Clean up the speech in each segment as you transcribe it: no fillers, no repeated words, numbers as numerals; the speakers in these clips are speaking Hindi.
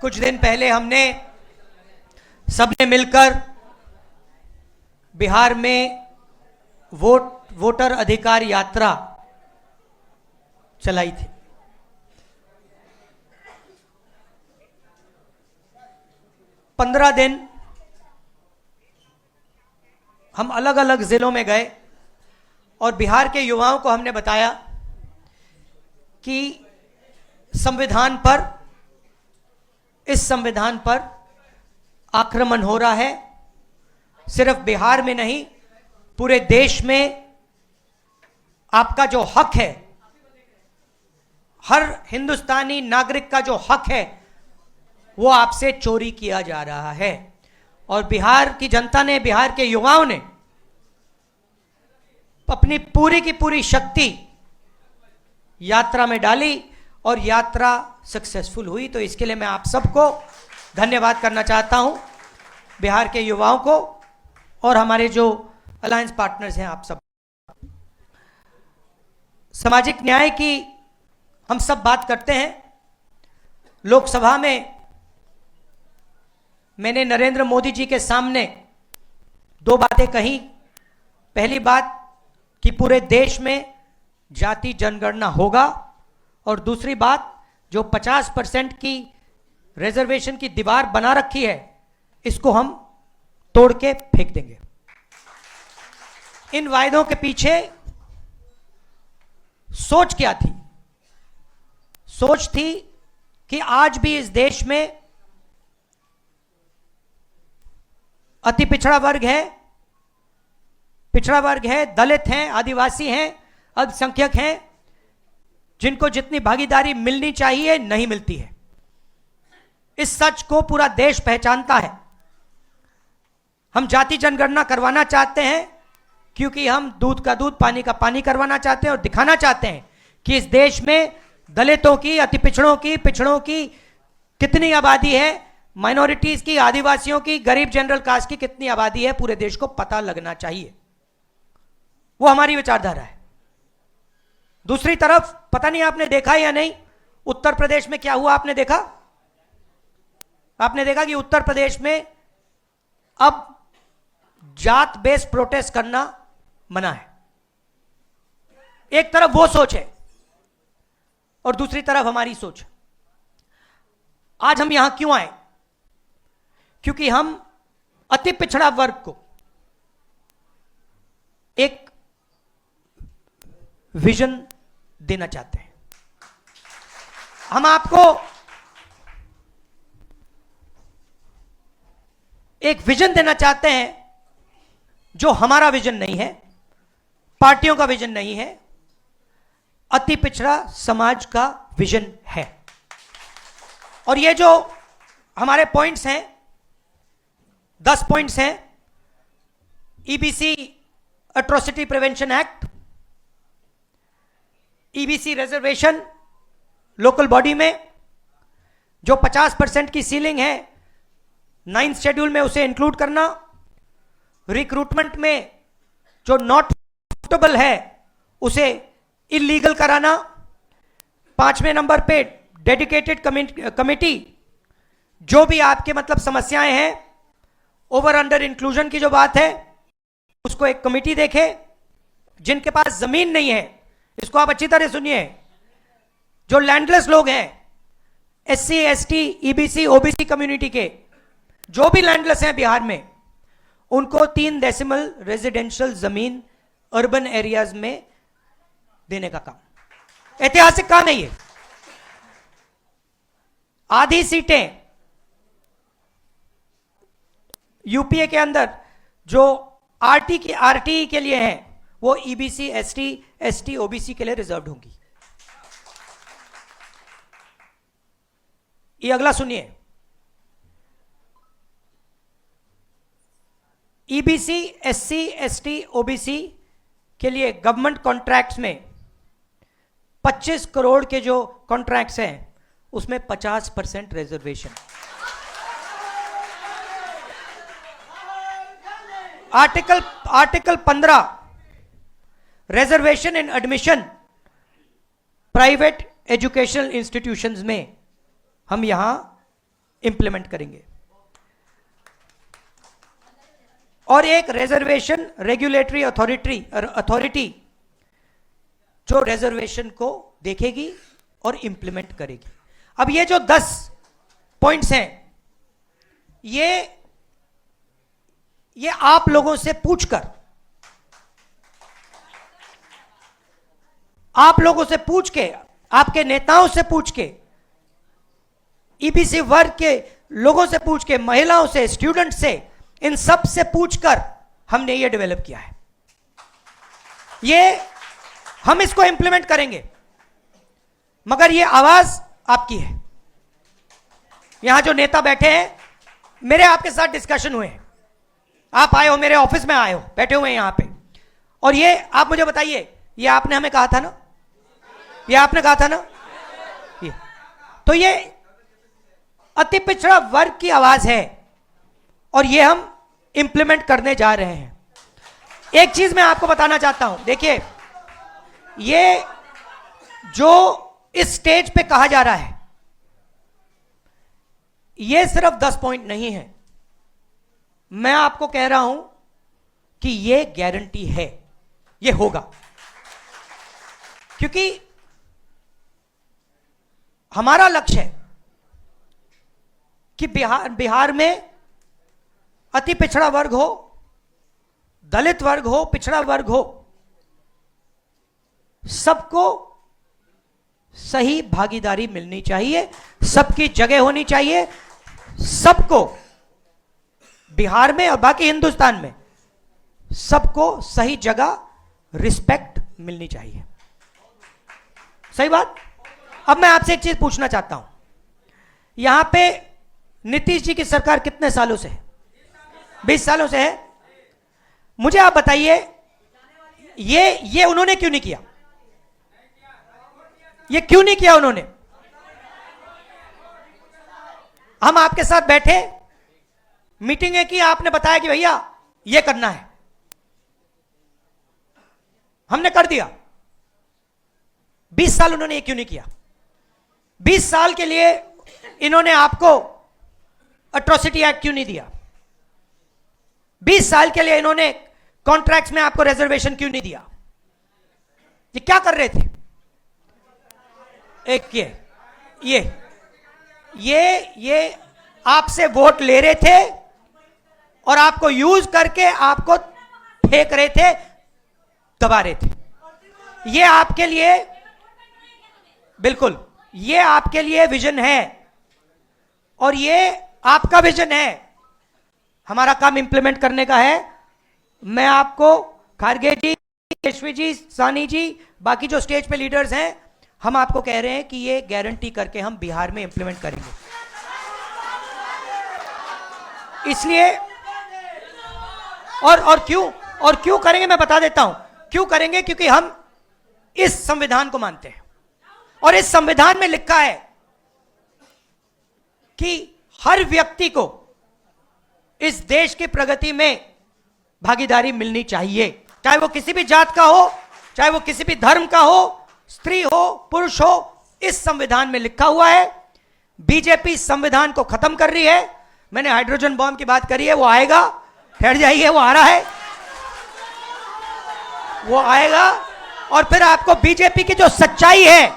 कुछ दिन पहले हमने सबने मिलकर बिहार में वोटर अधिकार यात्रा चलाई थी। पंद्रह दिन हम अलग अलग जिलों में गए और बिहार के युवाओं को हमने बताया कि इस संविधान पर आक्रमण हो रहा है। सिर्फ बिहार में नहीं, पूरे देश में आपका जो हक है, हर हिंदुस्तानी नागरिक का जो हक है, वो आपसे चोरी किया जा रहा है। और बिहार की जनता ने, बिहार के युवाओं ने अपनी पूरी की पूरी शक्ति यात्रा में डाली और यात्रा सक्सेसफुल हुई। तो इसके लिए मैं आप सबको धन्यवाद करना चाहता हूं, बिहार के युवाओं को और हमारे जो अलायंस पार्टनर्स हैं, आप सब। सामाजिक न्याय की हम सब बात करते हैं। लोकसभा में मैंने नरेंद्र मोदी जी के सामने दो बातें कही। पहली बात कि पूरे देश में जाति जनगणना होगा, और दूसरी बात जो 50% की रिजर्वेशन की दीवार बना रखी है, इसको हम तोड़ के फेंक देंगे। इन वायदों के पीछे सोच क्या थी? सोच थी कि आज भी इस देश में अति पिछड़ा वर्ग है, दलित हैं, आदिवासी हैं, अल्पसंख्यक हैं, जिनको जितनी भागीदारी मिलनी चाहिए नहीं मिलती है। इस सच को पूरा देश पहचानता है। हम जाति जनगणना करवाना चाहते हैं क्योंकि हम दूध का दूध, पानी का पानी करवाना चाहते हैं और दिखाना चाहते हैं कि इस देश में दलितों की, अति पिछड़ों की कितनी आबादी है, माइनॉरिटीज की, आदिवासियों की, गरीब जनरल कास्ट की कितनी आबादी है, पूरे देश को पता लगना चाहिए। वो हमारी विचारधारा है। दूसरी तरफ, पता नहीं आपने देखा या नहीं, उत्तर प्रदेश में क्या हुआ? आपने देखा कि उत्तर प्रदेश में अब जात बेस्ड प्रोटेस्ट करना मना है। एक तरफ वो सोच है और दूसरी तरफ हमारी सोच। आज हम यहां क्यों आए? क्योंकि हम अति पिछड़ा वर्ग को एक विजन देना चाहते हैं। हम आपको एक विजन देना चाहते हैं जो हमारा विजन नहीं है, पार्टियों का विजन नहीं है, अति पिछड़ा समाज का विजन है। और ये जो हमारे पॉइंट्स हैं, 10 पॉइंट्स हैं। EBC atrocity prevention act, EBC reservation local body में जो 50% की सीलिंग है, 9th शेड्यूल में उसे इंक्लूड करना, रिक्रूटमेंट में जो नॉट सूटेबल है उसे इलीगल कराना, 5वें नंबर पे डेडिकेटेड कमेटी, जो भी आपके मतलब समस्याएं हैं, ओवर अंडर इंक्लूजन की जो बात है, उसको एक कमेटी देखे। जिनके पास जमीन नहीं है, इसको आप अच्छी तरह सुनिए, जो लैंडलेस लोग हैं, SC, ST, EBC, OBC community के जो भी लैंडलेस हैं बिहार में, उनको 3 डेसिमल रेजिडेंशियल जमीन अर्बन एरियाज में देने का काम, ऐतिहासिक काम है ये। आधी सीटें यूपीए के अंदर जो आरटी के लिए हैं, वो EBC, ST, ST, OBC के लिए रिजर्व्ड होंगी। ये अगला सुनिए, EBC, SC, ST, OBC के लिए गवर्नमेंट कॉन्ट्रैक्ट्स में 25 करोड़ के जो कॉन्ट्रैक्ट्स हैं, उसमें 50% रिजर्वेशन। आर्टिकल 15 रिजर्वेशन इन एडमिशन प्राइवेट एजुकेशनल इंस्टीट्यूशंस में हम यहां इंप्लीमेंट करेंगे। और एक रिजर्वेशन रेगुलेटरी अथॉरिटी जो रिजर्वेशन को देखेगी और इंप्लीमेंट करेगी। अब ये जो 10 पॉइंट्स हैं, ये आप लोगों से पूछकर, आप लोगों से पूछ के, आपके नेताओं से पूछ के, ईबीसी वर्ग के लोगों से पूछ के, महिलाओं से, स्टूडेंट से, इन सब से पूछकर हमने ये डेवलप किया है। ये हम इसको इंप्लीमेंट करेंगे, मगर ये आवाज आपकी है। यहां जो नेता बैठे हैं, मेरे आपके साथ डिस्कशन हुए हैं, आप आए हो, मेरे ऑफिस में आए हो, बैठे हुए हैं यहां पे, और ये आप मुझे बताइए, ये आपने हमें कहा था ना, ये आपने कहा था ना, ये तो ये अति पिछड़ा वर्ग की आवाज है और ये हम इंप्लीमेंट करने जा रहे हैं। एक चीज मैं आपको बताना चाहता हूं, देखिए, ये जो इस स्टेज पे कहा जा रहा है, ये सिर्फ 10 पॉइंट नहीं है। मैं आपको कह रहा हूं कि ये गारंटी है, ये होगा, क्योंकि हमारा लक्ष्य है कि बिहार में अति पिछड़ा वर्ग हो, दलित वर्ग हो, पिछड़ा वर्ग हो, सबको सही भागीदारी मिलनी चाहिए, सबकी जगह होनी चाहिए, सबको बिहार में और बाकी हिंदुस्तान में सबको सही जगह रिस्पेक्ट मिलनी चाहिए। सही बात। अब मैं आपसे एक चीज पूछना चाहता हूं, यहां पे नीतीश जी की सरकार कितने सालों से है? 20 सालों से है। मुझे आप बताइए, ये उन्होंने क्यों नहीं किया? ये क्यों नहीं किया उन्होंने? हम आपके साथ बैठे, मीटिंगें की, आपने बताया कि भैया ये करना है, हमने कर दिया। 20 साल उन्होंने ये क्यों नहीं किया? 20 साल के लिए इन्होंने आपको एट्रोसिटी एक्ट क्यों नहीं दिया? 20 साल के लिए इन्होंने कॉन्ट्रैक्ट्स में आपको रिजर्वेशन क्यों नहीं दिया? ये क्या कर रहे थे? एक ये आपसे वोट ले रहे थे और आपको यूज करके आपको फेंक रहे थे, दबा रहे थे। ये आपके लिए, बिल्कुल, ये आपके लिए विजन है और ये आपका विजन है। हमारा काम इंप्लीमेंट करने का है। मैं आपको, खारगे जी, केशवी जी, सानी जी, बाकी जो स्टेज पे लीडर्स हैं, हम आपको कह रहे हैं कि ये गारंटी करके हम बिहार में इंप्लीमेंट करेंगे। इसलिए और क्यों करेंगे, मैं बता देता हूं क्यों करेंगे। क्योंकि हम इस संविधान को मानते हैं और इस संविधान में लिखा है कि हर व्यक्ति को इस देश की प्रगति में भागीदारी मिलनी चाहिए, चाहे वो किसी भी जात का हो, चाहे वो किसी भी धर्म का हो, स्त्री हो, पुरुष हो। इस संविधान में लिखा हुआ है। बीजेपी संविधान को खत्म कर रही है। मैंने हाइड्रोजन बॉम्ब की बात करी है, वो आएगा, ठहर जाइए, वो आ रहा है, वो आएगा। और फिर आपको बीजेपी की जो सच्चाई है,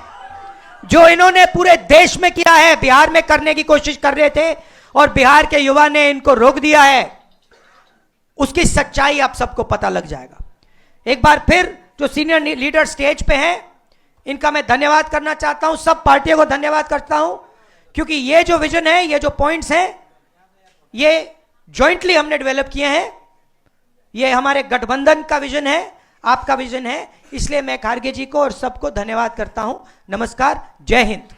जो इन्होंने पूरे देश में किया है, बिहार में करने की कोशिश कर रहे थे और बिहार के युवा ने इनको रोक दिया है, उसकी सच्चाई आप सबको पता लग जाएगा। एक बार फिर जो सीनियर लीडर स्टेज पे हैं, इनका मैं धन्यवाद करना चाहता हूं, सब पार्टियों को धन्यवाद करता हूं, क्योंकि ये जो विजन है, ये जो पॉइंट्स हैं, ये जॉइंटली हमने डेवलप किए हैं। ये हमारे गठबंधन का विजन है, आपका विजन है। इसलिए मैं खारगे जी को और सबको धन्यवाद करता हूं। नमस्कार, जय हिंद।